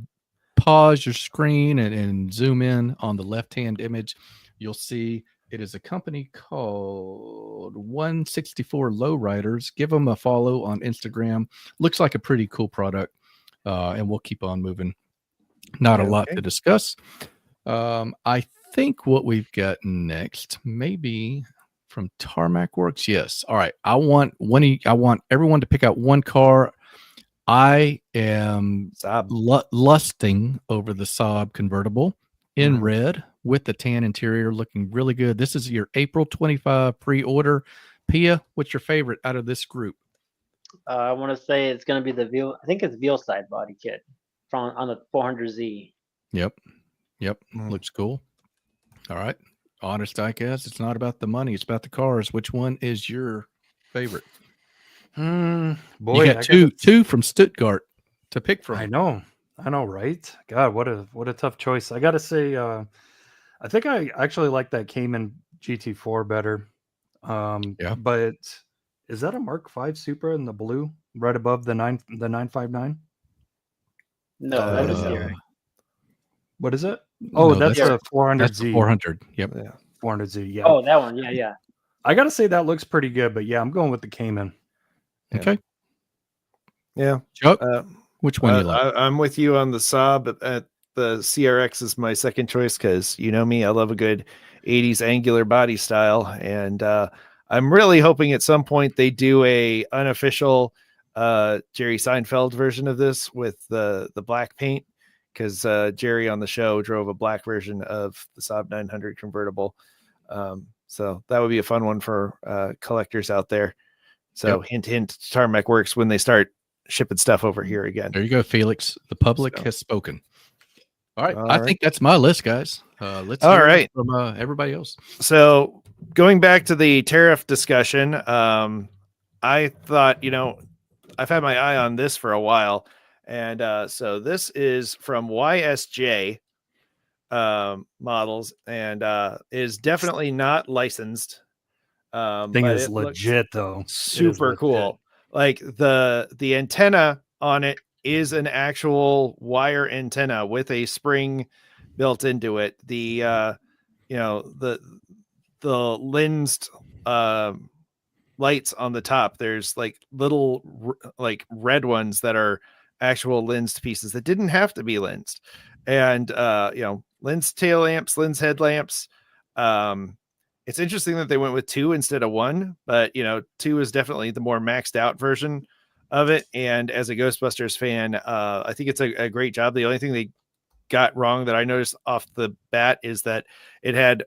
pause your screen and zoom in on the left-hand image, you'll see it is a company called 164 Lowriders. Give them a follow on Instagram. Looks like a pretty cool product, and we'll keep on moving. Not a lot to discuss. I think what we've got next, maybe from Tarmac Works. Yes. All right. I want everyone to pick out one car. I am lusting over the Saab convertible in red with the tan interior, looking really good. This is your April 25 pre-order. Phia, what's your favorite out of this group? I want to say it's going to be the Veal. I think it's Veal side body kit on the 400Z. Yep. Looks cool. All right. Honest Diecast. It's not about the money. It's about the cars. Which one is your favorite? Boy, you got two from Stuttgart to pick from. I know, right? God, what a tough choice. I gotta say, I think I actually like that Cayman GT4 better. But is that a Mark V Supra in the blue right above the 959? No, that is What is it? Oh, No, that's a 400Z. That's the 400. Yep. Yeah. 400Z. Yeah. Oh, that one. Yeah. I gotta say that looks pretty good, but yeah, I'm going with the Cayman. Yeah. Okay. Yeah. Chuck, which one you like? I'm with you on the Saab, but the CRX is my second choice because you know me, I love a good 80s angular body style, and I'm really hoping at some point they do a unofficial Jerry Seinfeld version of this with the black paint, because Jerry on the show drove a black version of the Saab 900 convertible. So that would be a fun one for collectors out there. So hint, hint, Tarmac Works when they start shipping stuff over here again. There you go, Felix. The public So. has spoken. All right. All I right. think that's my list, guys. Let's All hear right. from everybody else. So going back to the tariff discussion, I thought, I've had my eye on this for a while. And so this is from YSJ models, and is definitely not licensed. Thing but is it legit looks though. super cool. Like the antenna on it is an actual wire antenna with a spring built into it. The the lensed lights on the top, there's like little like red ones that are actual lensed pieces that didn't have to be lensed, and lens tail lamps, lens headlamps. It's interesting that they went with 2 instead of 1, but 2 is definitely the more maxed out version of it. And as a Ghostbusters fan, I think it's a great job. The only thing they got wrong that I noticed off the bat is that it had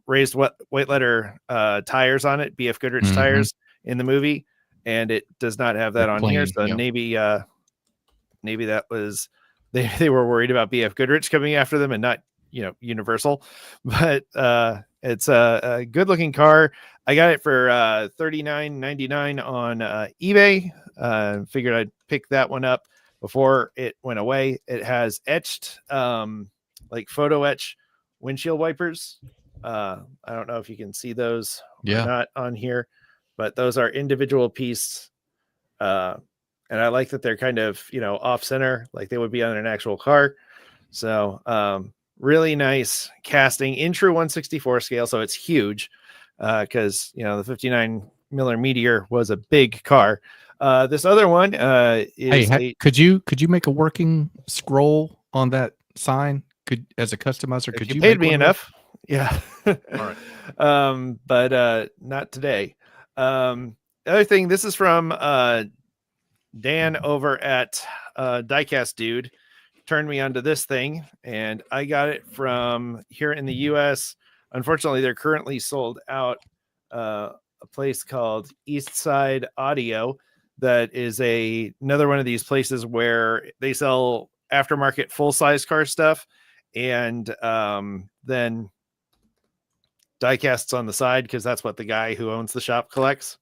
raised white letter tires on it, BF Goodrich tires in the movie, and it does not have that on here. So maybe that was they were worried about BF Goodrich coming after them and not Universal. But it's a good looking car. I got it for $39.99 on eBay. Figured I'd pick that one up before it went away. It has etched like photo etch windshield wipers. I don't know if you can see those or not on here, but those are individual piece. And I like that they're kind of off center, like they would be on an actual car. So really nice casting in true 1/64 scale. So it's huge because the 59 Miller Meteor was a big car. This other one is could you make a working scroll on that sign? As a customizer, could you paid me enough? Yeah. All right. But not today. The other thing, this is from Dan over at Diecast Dude. Turned me onto this thing, and I got it from here in the US. Unfortunately, they're currently sold out. A place called Eastside Audio, that is another one of these places where they sell aftermarket full-size car stuff, and then diecasts on the side, because that's what the guy who owns the shop collects.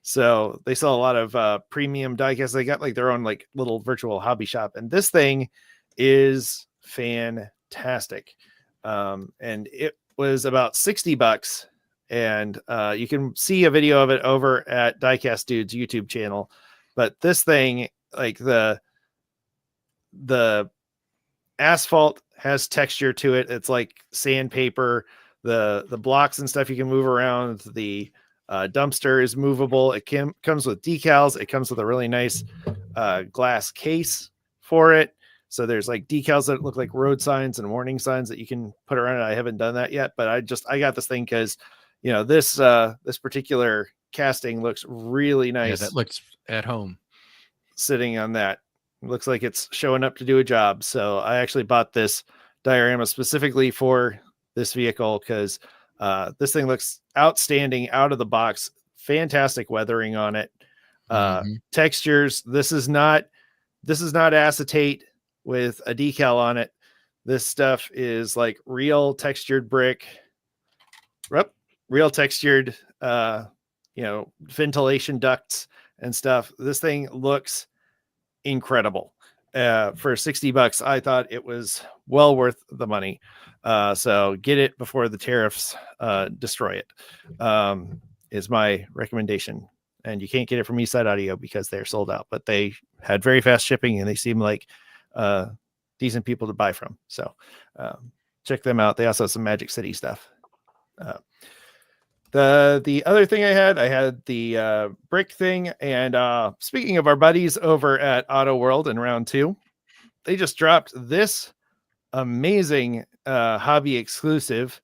So they sell a lot of premium diecasts. They got like their own like little virtual hobby shop, and this thing is fantastic. And it was about $60, and you can see a video of it over at Diecast Dude's YouTube channel. But this thing, like the asphalt has texture to it. It's like sandpaper. The blocks and stuff you can move around. The dumpster is movable. It comes with decals. It comes with a really nice glass case for it. So there's like decals that look like road signs and warning signs that you can put around it. I haven't done that yet, but I got this thing because this particular casting looks really nice. Yeah, that looks at home. Sitting on that. It looks like it's showing up to do a job. So I actually bought this diorama specifically for this vehicle because this thing looks outstanding out of the box. Fantastic weathering on it. Textures. This is not acetate with a decal on it. This stuff is like real textured brick, real textured ventilation ducts and stuff. This thing looks incredible. For $60, I thought it was well worth the money. So get it before the tariffs destroy it, is my recommendation. And you can't get it from Eastside Audio because they're sold out, but they had very fast shipping, and they seem like decent people to buy from. So check them out. They also have some Magic City stuff. The other thing I had the brick thing. And speaking of our buddies over at Auto World in round 2, they just dropped this amazing hobby exclusive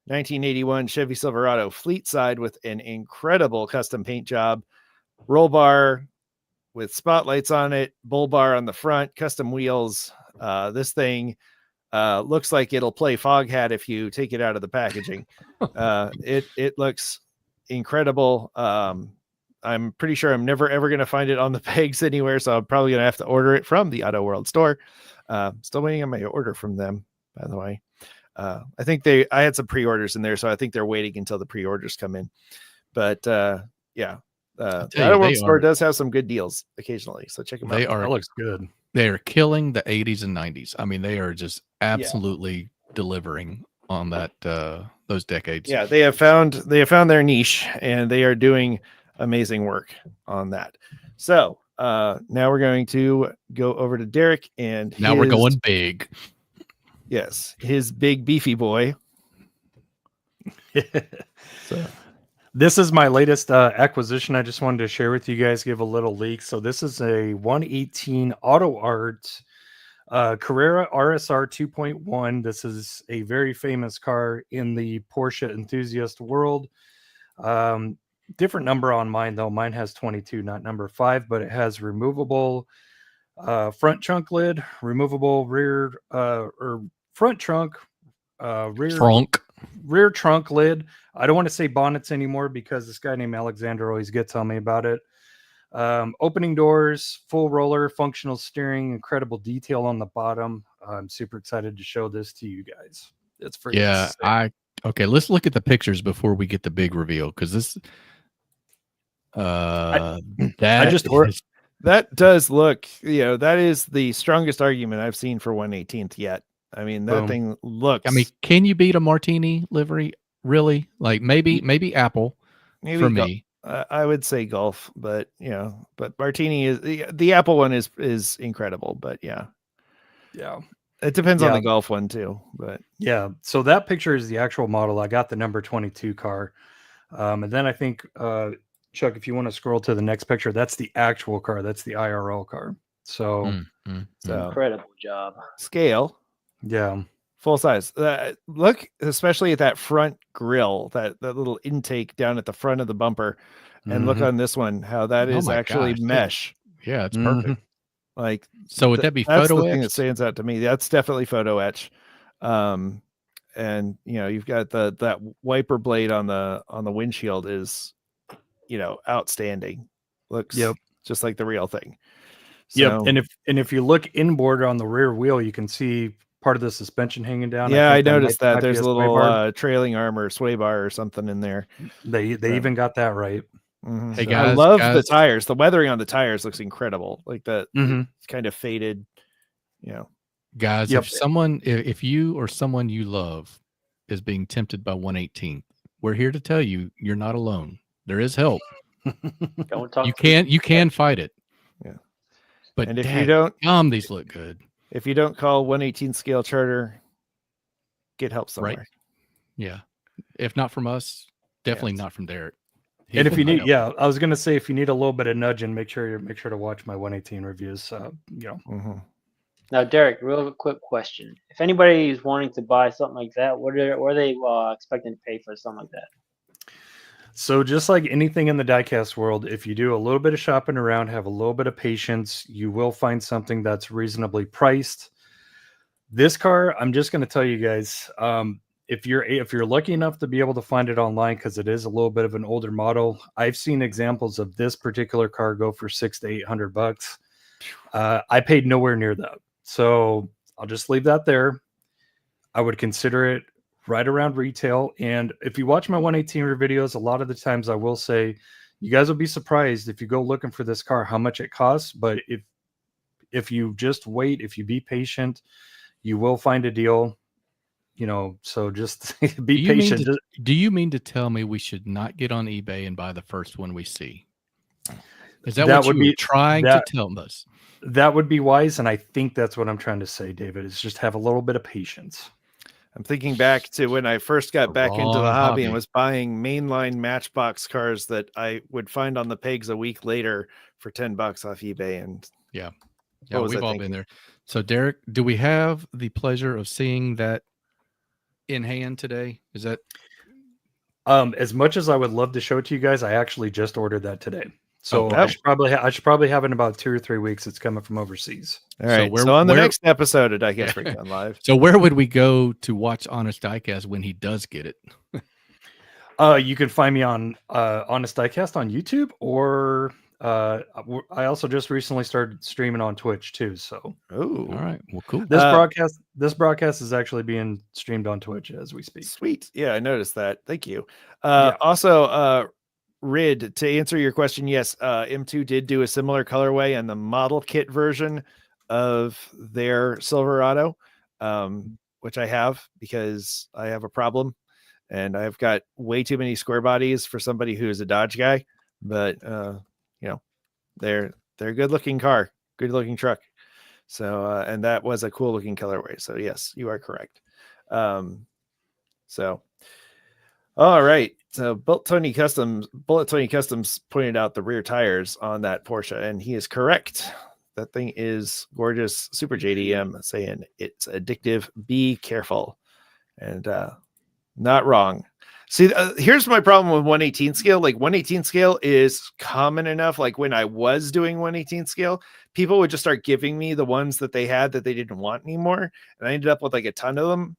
1981 Chevy Silverado fleet side with an incredible custom paint job, roll bar with spotlights on it, bull bar on the front, custom wheels. This thing looks like it'll play Foghat if you take it out of the packaging. It looks incredible. I'm pretty sure I'm never ever going to find it on the pegs anywhere, so I'm probably going to have to order it from the Auto World store. Still waiting on my order from them, by the way. I think I had some pre-orders in there, so I think they're waiting until the pre-orders come in. But yeah, the Auto World store does have some good deals occasionally, so check them out. That looks good. They are killing the 80s and 90s. I mean, they are just absolutely delivering on that those decades. Yeah, they have found their niche, and they are doing amazing work on that. So now we're going to go over to Derek, and now we're going big. Yes, his big beefy boy. So this is my latest acquisition. I just wanted to share with you guys, give a little leak. So this is a 118 Auto Art Carrera RSR 2.1. This is a very famous car in the Porsche enthusiast world. Different number on mine though. Mine has 22, not number 5, but it has removable front trunk lid, removable rear or front trunk, rear trunk lid. I don't want to say bonnets anymore because this guy named Alexander always gets on me about it. Opening doors, full roller, functional steering, incredible detail on the bottom. I'm super excited to show this to you guys. It's freaking sick. Okay, let's look at the pictures before we get the big reveal, because this that does look, that is the strongest argument I've seen for 118th yet. I mean, that thing looks. I mean, can you beat a Martini livery? Really? Like maybe Apple for me. I would say Golf, but but Martini is the Apple one is incredible, but yeah. It depends on the Golf one too, but yeah. So that picture is the actual model. I got the number 22 car, and then I think Chuck, if you want to scroll to the next picture, that's the actual car. That's the IRL car. So, so incredible job. Scale. Yeah. Full size. Look, especially at that front grill, that little intake down at the front of the bumper, and look on this one, how that is actually mesh. Yeah, it's perfect. Like, so would that be that's photo the etched? thing that stands out to me. That's definitely photo etch. And you've got that wiper blade on the windshield is, outstanding. Looks just like the real thing. So, and if you look inboard on the rear wheel, you can see part of the suspension hanging down. Yeah, I noticed that. There's a little trailing arm or sway bar or something in there. They even got that right. Mm-hmm. Hey guys, I love the tires. The weathering on the tires looks incredible. Like that kind of faded. Guys, if you or someone you love is being tempted by 118th, we're here to tell you you're not alone. There is help. Don't talk. You can fight it. Yeah. But if you don't, these look good. If you don't call 118 scale charter, get help somewhere. Right. Yeah. If not from us, definitely not from Derek. And if you need, I was gonna say if you need a little bit of nudging, make sure to watch my 118 reviews. Now, Derek, real quick question: if anybody is wanting to buy something like that, what are they expecting to pay for something like that? So just like anything in the diecast world, if you do a little bit of shopping around, have a little bit of patience, you will find something that's reasonably priced. This car, I'm just going to tell you guys, if you're lucky enough to be able to find it online, because it is a little bit of an older model, I've seen examples of this particular car go for $600 to $800. I paid nowhere near that, so I'll just leave that there. I would consider it right around retail. And if you watch my 118 videos, a lot of the times I will say, you guys will be surprised if you go looking for this car, how much it costs. But if you just wait, if you be patient, you will find a deal, so just be patient. Do you mean to tell me we should not get on eBay and buy the first one we see? Is that That what would you were be- trying that- to tell us? That would be wise, and I think that's what I'm trying to say, David. Is just have a little bit of patience. I'm thinking back to when I first got back into the Wrong hobby and hobby. was buying mainline Matchbox cars that I would find on the pegs a week later for $10 off eBay. And Yeah, What was we've I all thinking? been there. So, Derek, do we have the pleasure of seeing that in hand today? Is that As much as I would love to show it to you guys, I actually just ordered that today. So Oh. I should probably have it in about 2 or 3 weeks. It's coming from overseas. all So right. where- So on the where- next episode of Diecast Breakdown Live, so? Where would we go to watch Honest Diecast when he does get it? You can find me on Honest Diecast on YouTube, or I also just recently started streaming on Twitch too. So oh, All right, well, cool. this broadcast is actually being streamed on Twitch as we speak. sweet. Yeah, I noticed that. Thank you. Yeah. Also, Rid, to answer your question, yes, M2 did do a similar colorway and the model kit version of their Silverado, which I have because I have a problem and I've got way too many square bodies for somebody who is a Dodge guy. But they're a good looking car, good looking truck. So and that was a cool looking colorway. So yes, you are correct. So all right. So Bullet Tony Customs pointed out the rear tires on that Porsche, and he is correct. That thing is gorgeous. Super JDM saying it's addictive. Be careful. And not wrong. See, here's my problem with 118 scale. Like 118 scale is common enough. Like when I was doing 118 scale, people would just start giving me the ones that they had that they didn't want anymore. And I ended up with like a ton of them.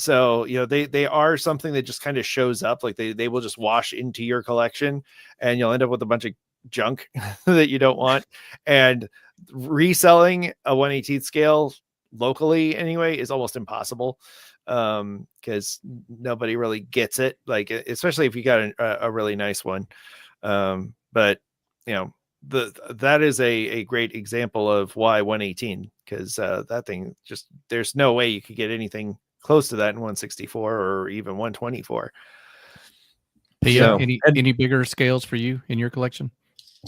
So, they are something that just kind of shows up. Like they will just wash into your collection and you'll end up with a bunch of junk that you don't want. And reselling a 118 scale locally anyway is almost impossible. Because nobody really gets it, like especially if you got a really nice one. But that is a great example of why 118, because that thing just, there's no way you could get anything close to that in 164 or even 124. Phia, So- any bigger scales for you in your collection?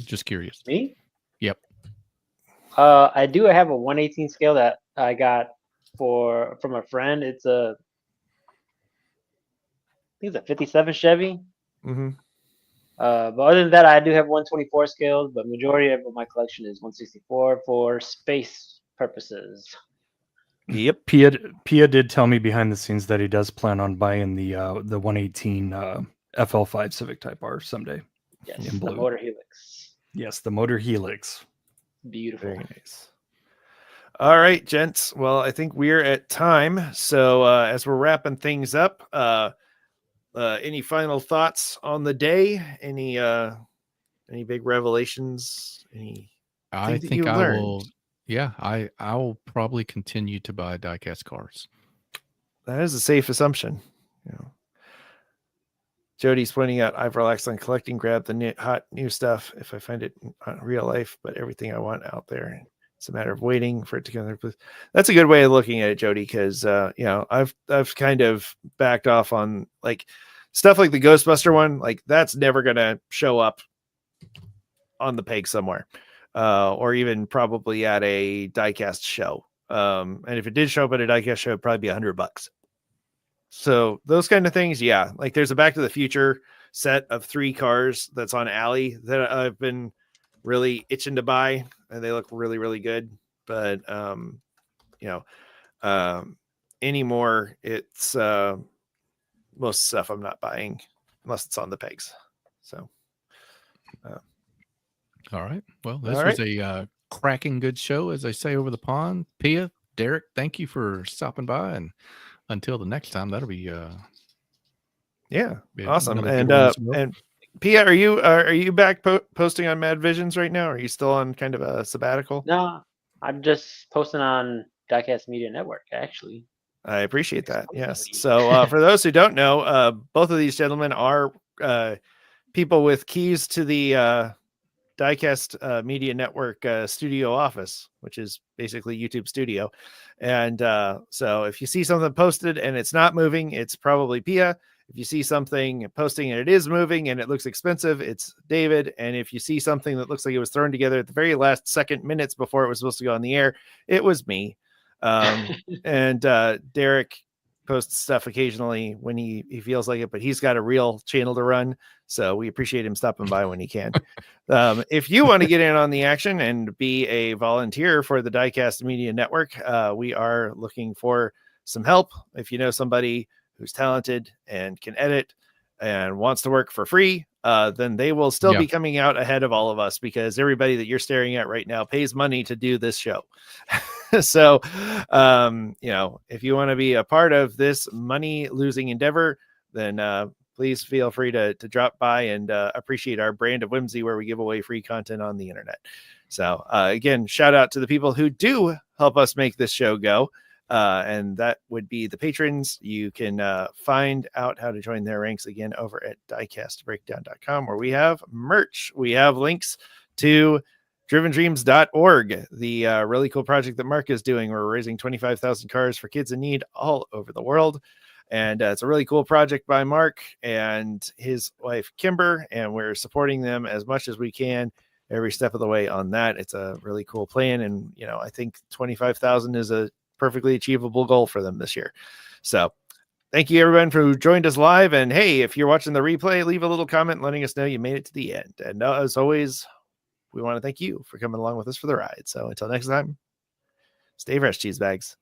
Just curious. Me? Yep. I do have a 118 scale that I got from a friend. It's I think it's a 57 Chevy. Mhm. But other than that, I do have 124 scales, but majority of my collection is 164 for space purposes. Yep. Pia did tell me behind the scenes that he does plan on buying the 118 FL5 Civic Type R someday. Yes, In the blue. motor helix. Yes, the motor helix. Beautiful. Very nice. All right, gents. Well, I think we're at time. So as we're wrapping things up, any final thoughts on the day? Any big revelations? I that think you I learned? will. Yeah, I will probably continue to buy diecast cars. That is a safe assumption. Jody's pointing out I've relaxed on collecting, grab the hot new stuff if I find it in real life, but everything I want out there. It's a matter of waiting for it to come. That's a good way of looking at it, Jody, because I've kind of backed off on like stuff like the Ghostbuster one. Like that's never gonna show up on the peg somewhere, or even probably at a diecast show. And if it did show up at a diecast show, it'd probably be $100. So those kind of things, yeah. Like there's a Back to the Future set of 3 cars that's on Alley that I've been really itching to buy, and they look really, really good. But anymore, it's most stuff I'm not buying unless it's on the pegs. So All right. Well, this All was a cracking good show, as I say over the pond. Phia, Derek, thank you for stopping by, and until the next time, that'll be yeah, Yeah, awesome. another And good one as well. and Pia, are you back posting on Mad Visions right now? Or are you still on kind of a sabbatical? No, I'm just posting on Diecast Media Network, actually. I appreciate that. Yes. Exclusively. So for those who don't know, both of these gentlemen are people with keys to the Diecast Media Network studio office, which is basically YouTube Studio. And so if you see something posted and it's not moving, it's probably Pia. If you see something posting and it is moving and it looks expensive, it's David. And if you see something that looks like it was thrown together at the very last second, minutes before it was supposed to go on the air, it was me. And Derek posts stuff occasionally when he feels like it, but he's got a real channel to run. So we appreciate him stopping by when he can. If you want to get in on the action and be a volunteer for the Diecast Media Network, we are looking for some help. If you know somebody who's talented and can edit and wants to work for free, then they will still be coming out ahead of all of us, because everybody that you're staring at right now pays money to do this show. So, if you want to be a part of this money losing endeavor, then please feel free to drop by and appreciate our brand of whimsy, where we give away free content on the internet. So again, shout out to the people who do help us make this show go. And that would be the patrons. You can find out how to join their ranks again over at diecastbreakdown.com, where we have merch. We have links to drivendreams.org, the really cool project that Mark is doing. We're raising 25,000 cars for kids in need all over the world. And it's a really cool project by Mark and his wife, Kimber, and we're supporting them as much as we can every step of the way on that. It's a really cool plan. And, I think 25,000 is a perfectly achievable goal for them this year. So thank you everyone who joined us live. And hey, if you're watching the replay, leave a little comment letting us know you made it to the end. And as always, we want to thank you for coming along with us for the ride. So until next time, stay fresh, cheese bags.